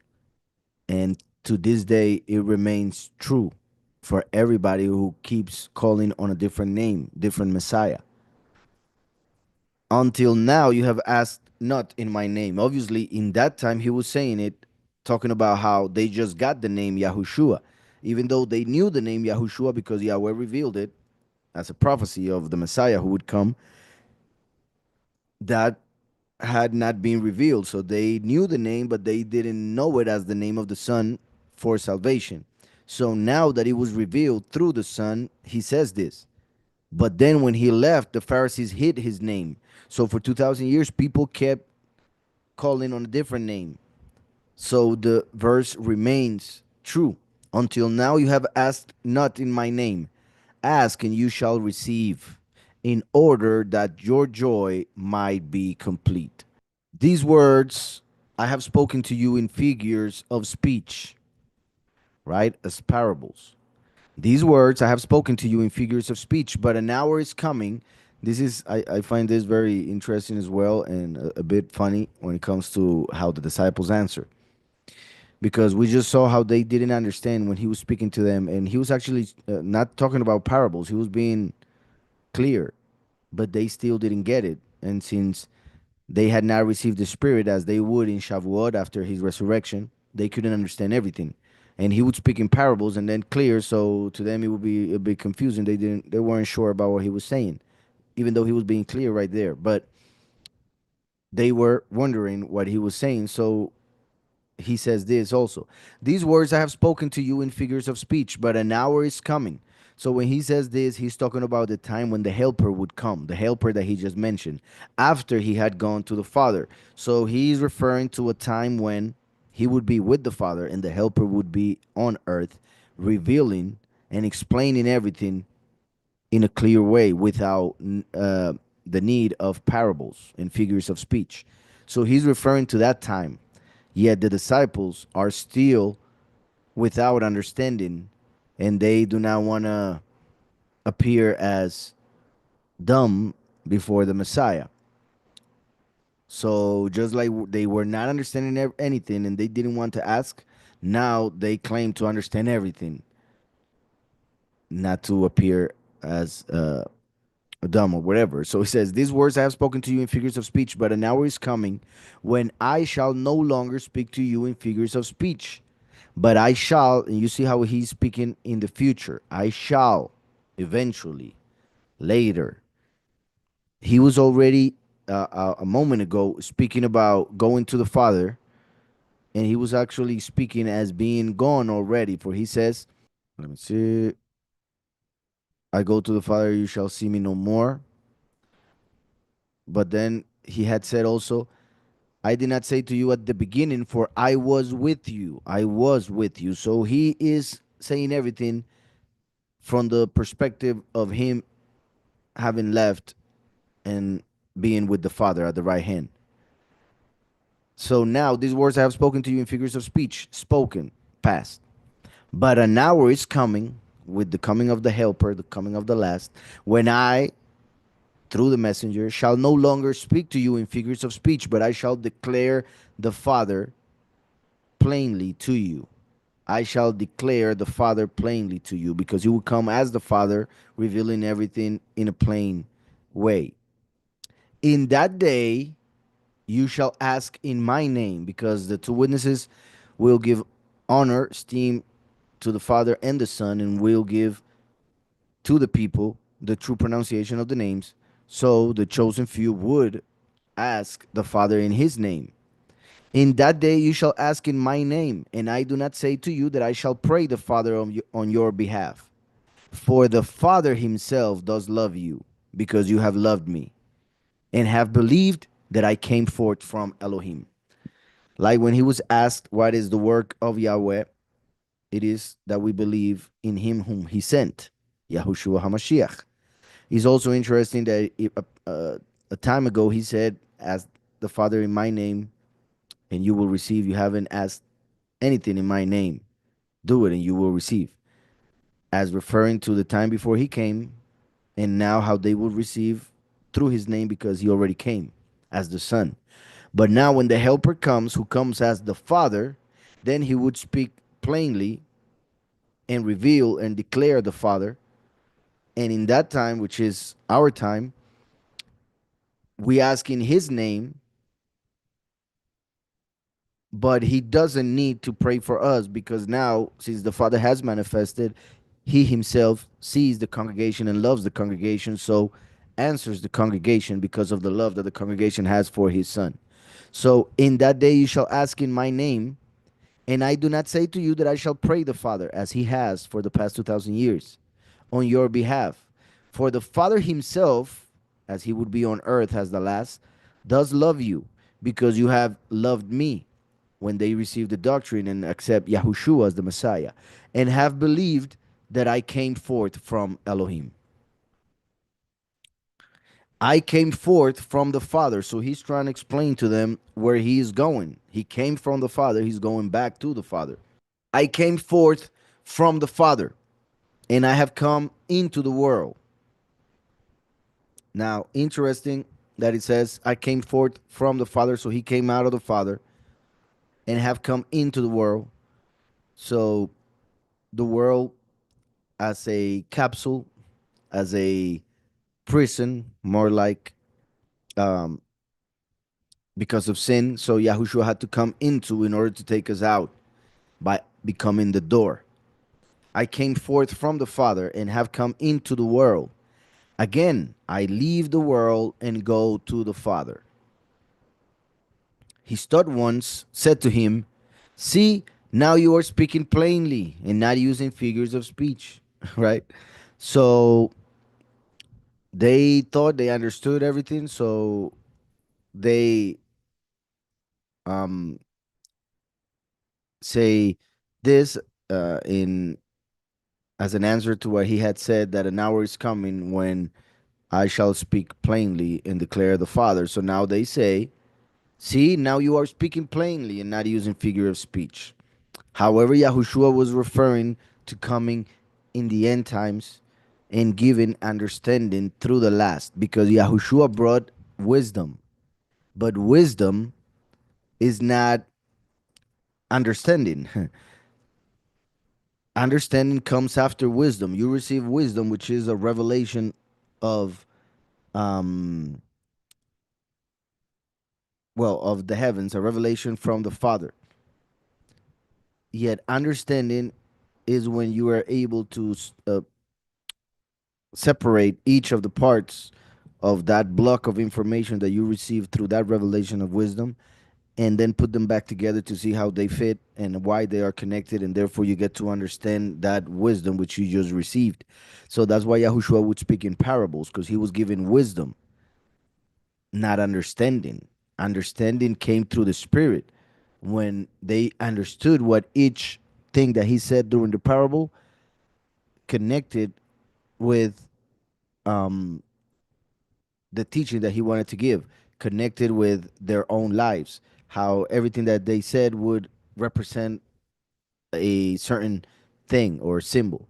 And to this day, it remains true for everybody who keeps calling on a different name, different Messiah. Until now, you have asked not in my name. Obviously, in that time, he was saying it, talking about how they just got the name Yahushua, even though they knew the name Yahushua because Yahweh revealed it as a prophecy of the Messiah who would come. That had not been revealed. So they knew the name, but they didn't know it as the name of the Son for salvation. So now that it was revealed through the Son, he says this. But then when he left, the Pharisees hid his name. So for 2,000 years, people kept calling on a different name. So the verse remains true. Until now, you have asked not in my name. Ask and you shall receive, in order that your joy might be complete. These words I have spoken to you in figures of speech, right? As parables. These words I have spoken to you in figures of speech, but an hour is coming. I find this very interesting as well, and a bit funny when it comes to how the disciples answer. Because we just saw how they didn't understand when he was speaking to them, and he was actually not talking about parables, he was being clear, but they still didn't get it. And since they had not received the Spirit as they would in Shavuot after his resurrection, they couldn't understand everything. and he would speak in parables and then clear. So to them, it would be a bit confusing. They weren't sure about what he was saying, even though he was being clear right there. But they were wondering what he was saying. So he says this also. These words I have spoken to you in figures of speech, but an hour is coming. So when he says this, he's talking about the time when the helper would come, the helper that he just mentioned, after he had gone to the Father. So he's referring to a time when he would be with the Father and the helper would be on earth, revealing and explaining everything in a clear way without the need of parables and figures of speech. So he's referring to that time. Yet the disciples are still without understanding, and they do not want to appear as dumb before the Messiah. So just like they were not understanding anything and they didn't want to ask, now they claim to understand everything, not to appear as dumb or whatever. So he says, "These words I have spoken to you in figures of speech, but an hour is coming when I shall no longer speak to you in figures of speech, but I shall," and you see how he's speaking in the future. I shall eventually, later. He was already a moment ago speaking about going to the Father, and he was actually speaking as being gone already. For he says, let me see, I go to the Father, you shall see me no more. But then he had said also, I did not say to you at the beginning, for I was with you. I was with you. So he is saying everything from the perspective of him having left and being with the Father at the right hand. So now these words I have spoken to you in figures of speech, spoken, past. But an hour is coming with the coming of the Helper, the coming of the last, when I, through the messenger, shall no longer speak to you in figures of speech, but I shall declare the Father plainly to you. I shall declare the Father plainly to you, because he will come as the Father, revealing everything in a plain way. In that day, you shall ask in my name, because the two witnesses will give honor, esteem to the Father and the Son, and will give to the people the true pronunciation of the names. So the chosen few would ask the Father in his name. In that day you shall ask in my name, and I do not say to you that I shall pray the Father on your behalf. For the Father himself does love you, because you have loved me, and have believed that I came forth from Elohim. Like when he was asked, what is the work of Yahweh? It is that we believe in him whom he sent, Yahushua HaMashiach. It's also interesting that a time ago he said, ask the Father in my name, and you will receive. You haven't asked anything in my name. Do it, and you will receive. As referring to the time before he came, and now how they will receive through his name because he already came as the Son. But now, when the Helper comes, who comes as the Father, then he would speak plainly and reveal and declare the Father. And in that time, which is our time, we ask in his name, but he doesn't need to pray for us, because now, since the Father has manifested, he himself sees the congregation and loves the congregation, so answers the congregation because of the love that the congregation has for his Son. So in that day you shall ask in my name, and I do not say to you that I shall pray the Father, as he has for the past 2,000 years, on your behalf. For the Father himself, as he would be on earth as the last, does love you, because you have loved me when they receive the doctrine and accept Yahushua as the Messiah, and have believed that I came forth from Elohim. I came forth from the Father. So he's trying to explain to them where he is going. He came from the Father, he's going back to the Father. I came forth from the Father, and I have come into the world. Now, interesting that it says, I came forth from the Father, so he came out of the Father and have come into the world. So the world as a capsule, as a prison, more like, um, because of sin. So Yahushua had to come into in order to take us out by becoming the door. I came forth from the Father and have come into the world. Again, I leave the world and go to the Father. His third once said to him, see, now you are speaking plainly and not using figures of speech. Right? So they thought they understood everything. So they um, say this in as an answer to what he had said, that an hour is coming when I shall speak plainly and declare the Father. So now they say, see, now you are speaking plainly and not using figure of speech. However, Yahushua was referring to coming in the end times and giving understanding through the last, because Yahushua brought wisdom. But wisdom is not understanding. Understanding comes after wisdom. You receive wisdom, which is a revelation of um of the heavens, a revelation from the Father. Yet understanding is when you are able to separate each of the parts of that block of information that you received through that revelation of wisdom, and then put them back together to see how they fit and why they are connected, and therefore you get to understand that wisdom which you just received. So that's why Yahushua would speak in parables, because he was given wisdom, not understanding. Understanding came through the Spirit when they understood what each thing that he said during the parable connected with um, the teaching that he wanted to give, connected with their own lives, how everything that they said would represent a certain thing or symbol.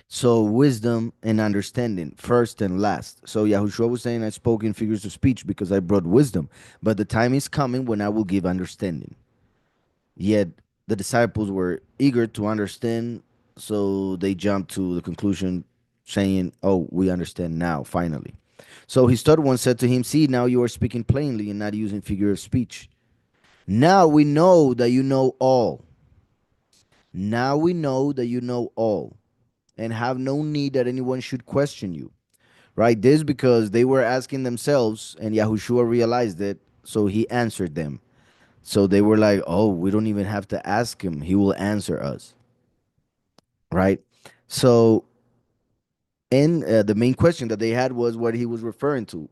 So wisdom and understanding, first and last. So Yahushua was saying, I spoke in figures of speech because I brought wisdom, but the time is coming when I will give understanding. Yet the disciples were eager to understand, so they jumped to the conclusion saying, oh, we understand now, finally. So his third one said to him, see, now you are speaking plainly and not using figure of speech. Now we know that you know all. Now we know that you know all and have no need that anyone should question you. Right? This because they were asking themselves, and Yahushua realized it, so he answered them. So they were like, oh, we don't even have to ask him. He will answer us. Right? So, and the main question that they had was what he was referring to.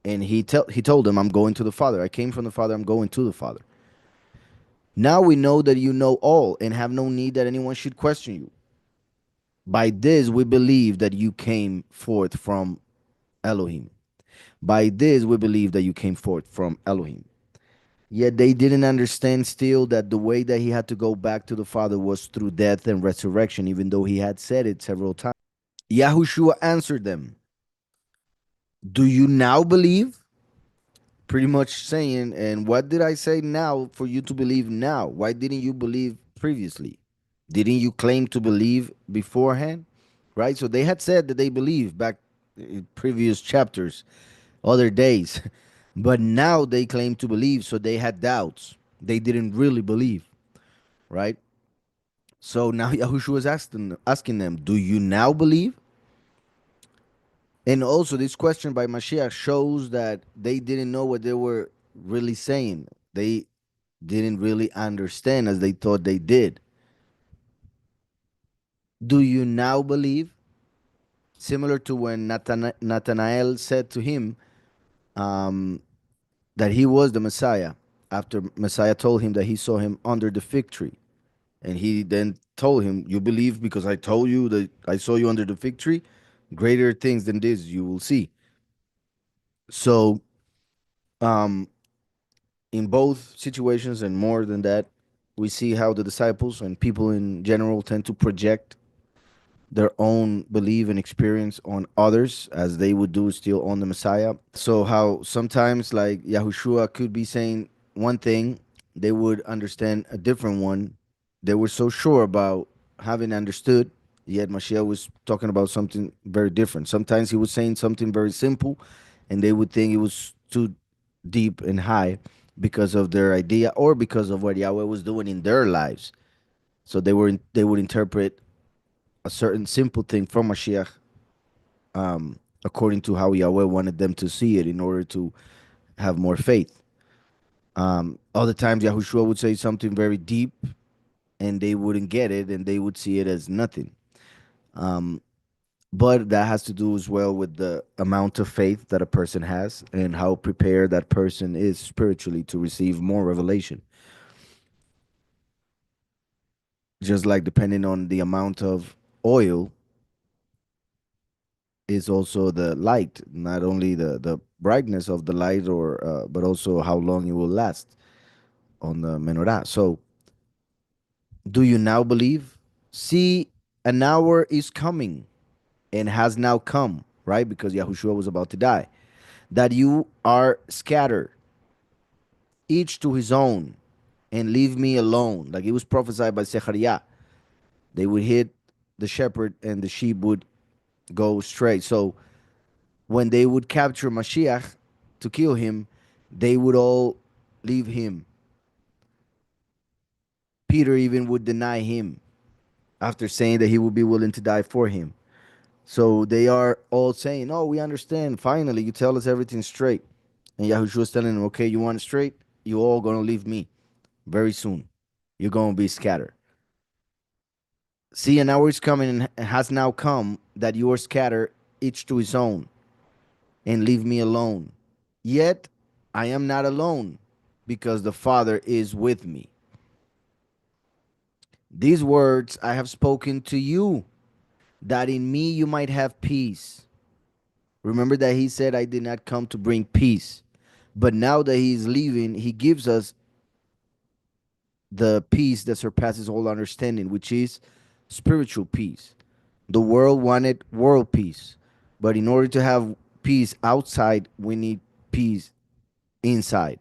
And he told them, I'm going to the Father. I came from the Father. I'm going to the Father. Now we know that you know all and have no need that anyone should question you. By this we believe that you came forth from Elohim. By this we believe that you came forth from Elohim. Yet they didn't understand still that the way that he had to go back to the Father was through death and resurrection, even though he had said it several times. Yahushua answered them, do you now believe? Pretty much saying, and what did I say now for you to believe now? Why didn't you believe previously? Didn't you claim to believe beforehand? Right? So they had said that they believed back in previous chapters, other days. But now they claim to believe, so they had doubts. They didn't really believe, right? So now Yahushua is asking them, do you now believe? And also, this question by Mashiach shows that they didn't know what they were really saying. They didn't really understand as they thought they did. Do you now believe? Similar to when Nathanael said to him um, that he was the Messiah, after Messiah told him that he saw him under the fig tree. And he then told him, you believe because I told you that I saw you under the fig tree? Greater things than this you will see. So, um, in both situations and more than that, we see how the disciples and people in general tend to project their own belief and experience on others as they would do still on the Messiah. So how sometimes like Yahushua could be saying one thing, they would understand a different one. They were so sure about having understood, yet Mashiach was talking about something very different. Sometimes he was saying something very simple, and they would think it was too deep and high because of their idea or because of what Yahweh was doing in their lives. So they would interpret a certain simple thing from Mashiach, according to how Yahweh wanted them to see it in order to have more faith. Other times Yahushua would say something very deep and they wouldn't get it and they would see it as nothing. Um, but that has to do as well with the amount of faith that a person has and how prepared that person is spiritually to receive more revelation. Just like depending on the amount of oil is also the light, not only the brightness of the light, or but also how long it will last on the menorah. So, do you now believe? See, an hour is coming and has now come, right? Because Yahushua was about to die. That you are scattered, each to his own, and leave me alone. Like it was prophesied by Zechariah. They would hit the shepherd and the sheep would go straight. So when they would capture Mashiach to kill him, they would all leave him. Peter even would deny him after saying that he would be willing to die for him. So they are all saying, "Oh, we understand. Finally, you tell us everything straight." And Yahushua was telling them, "Okay, you want it straight? You all gonna leave me very soon. You're gonna be scattered. See, an hour is coming and has now come that you are scattered, each to his own, and leave me alone. Yet I am not alone, because the Father is with me. These words I have spoken to you, that in me you might have peace." Remember that he said, "I did not come to bring peace." But now that he is leaving, he gives us the peace that surpasses all understanding, which is spiritual peace. The world wanted world peace. But in order to have peace outside, we need peace inside,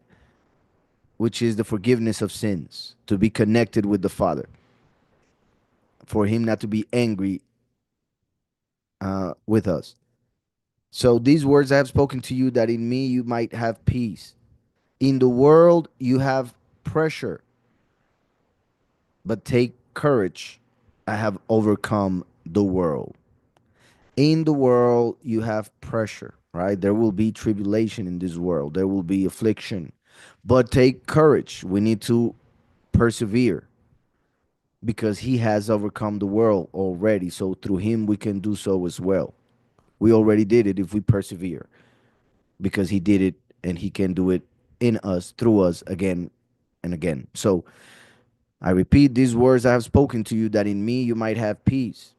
which is the forgiveness of sins, to be connected with the Father, for Him not to be angry with us. So these words I have spoken to you, that in me you might have peace. In the world you have pressure, but take courage. I have overcome the world. In the world you have pressure, right? There will be tribulation in this world, there will be affliction, but take courage. We need to persevere, because he has overcome the world already, so through him we can do so as well. We already did it if we persevere, because he did it, and he can do it in us, through us, again and again. So I repeat these words I have spoken to you, that in me you might have peace.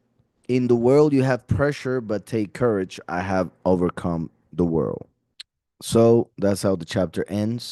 In the world you have pressure, but take courage. I have overcome the world. So that's how the chapter ends.